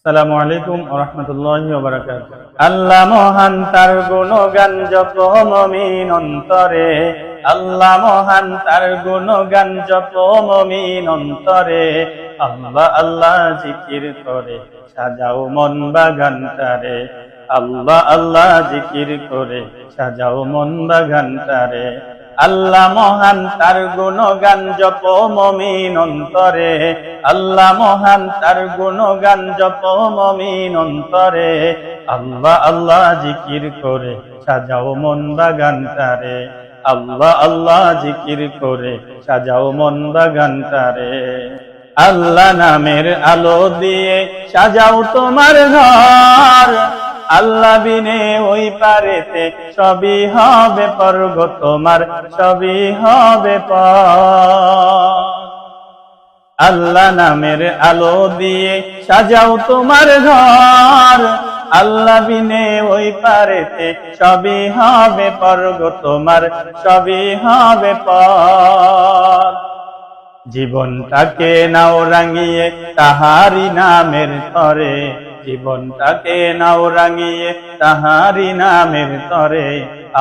আসসালামু আলাইকুম ওয়া রাহমাতুল্লাহি ওয়া বারাকাতুহু। আল্লাহ মহান, তার গুণগান জপ মুমিন অন্তরে। আল্লাহ মহান, তার গুণগান জপ মুমিন অন্তরে। আল্লাহ আল্লাহ জিকির করে সাজাও মন বাগানটারে। আল্লাহ আল্লাহ জিকির করে সাজাও মন বাগানটারে। আল্লাহ মহান, তার গুণগান জপ মুমিন অন্তরে। আল্লাহ মহান, তার গুণগান জপ মুমিন অন্তরে। আল্লাহ আল্লাহ জিকির করে সাজাও মন বাগানটারে। আল্লাহ আল্লাহ জিকির করে সাজাও মন বাগানটারে। আল্লাহ নামের আলো দিয়ে সাজাও তোমার ঘর। আল্লাহ বিনে ওই পারেতে সবই হবে পর গো তোমার, সবই হবে পর। আল্লাহ নামের আলো দিয়ে সাজাও তোমার ঘর। আল্লাহ বিনে ওই পারেতে সবই হবে পর গো তোমার, সবই হবে পর। জীবনটাকে নাও রাঙিয়ে তাহারি নামের তরে। জীবনটাকে নাও রাঙিয়ে তাহারি নামের তরে।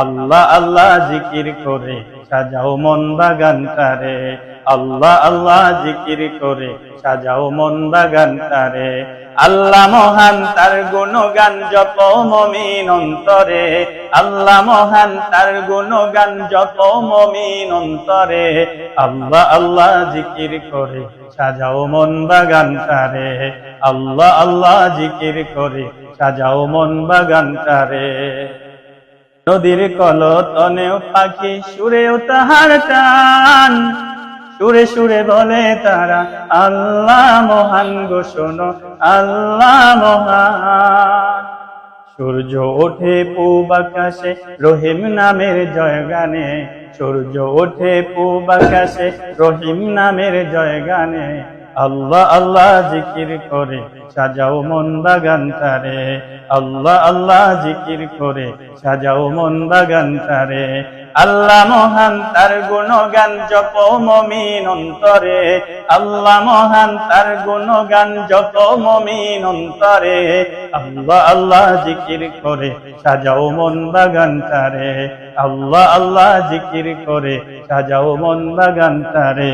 আল্লাহ আল্লাহ জিকির করে সাজাও মন বাগানটারে। আল্লাহ আল্লাহ জিকির করে সাজাও মন বাগানটারে। আল্লাহ মহান, তার গুণগান জপ মুমিন অন্তরে। আল্লাহ মহান, তার গুণগান জপ মুমিন অন্তরে। আল্লাহ আল্লাহ জিকির করে সাজাও মন বাগানটারে। আল্লাহ আল্লাহ জিকির করে সাজাও মন বাগানটারে। নদীর কলতনেও পাখি সুরেও তাহার টান। সুরে সুরে বলে তারা আল্লাহ মহান গো শোনো, আল্লাহ মহান। সূর্য ওঠে পূব আকাশে রহিম নামের জয়গানে। সূর্য ওঠে পূব আকাশে রহিম নামের জয়গানে। আল্লাহ আল্লাহ জিকির করে সাজাও মন বাগানটারে। আল্লাহ আল্লাহ জিকির করে সাজাও মন বাগানটারে। আল্লাহ মহান, তার গুণগান জপ মুমিন অন্তরে। আল্লাহ মহান, তার গুণগান জপ মুমিন অন্তরে। আল্লাহ আল্লাহ জিকির করে সাজাও মন বাগানটারে। আল্লাহ আল্লাহ জিকির করে সাজাও মন বাগানটারে।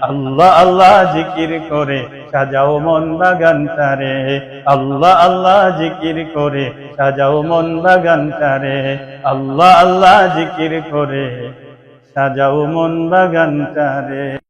আল্লাহ আল্লাহ জিকির করে সাজাও মন বাগানটারে। আল্লাহ আল্লাহ জিকির করে সাজাও মন বাগানটারে। আল্লাহ আল্লাহ জিকির করে সাজাও মন বাগানটারে।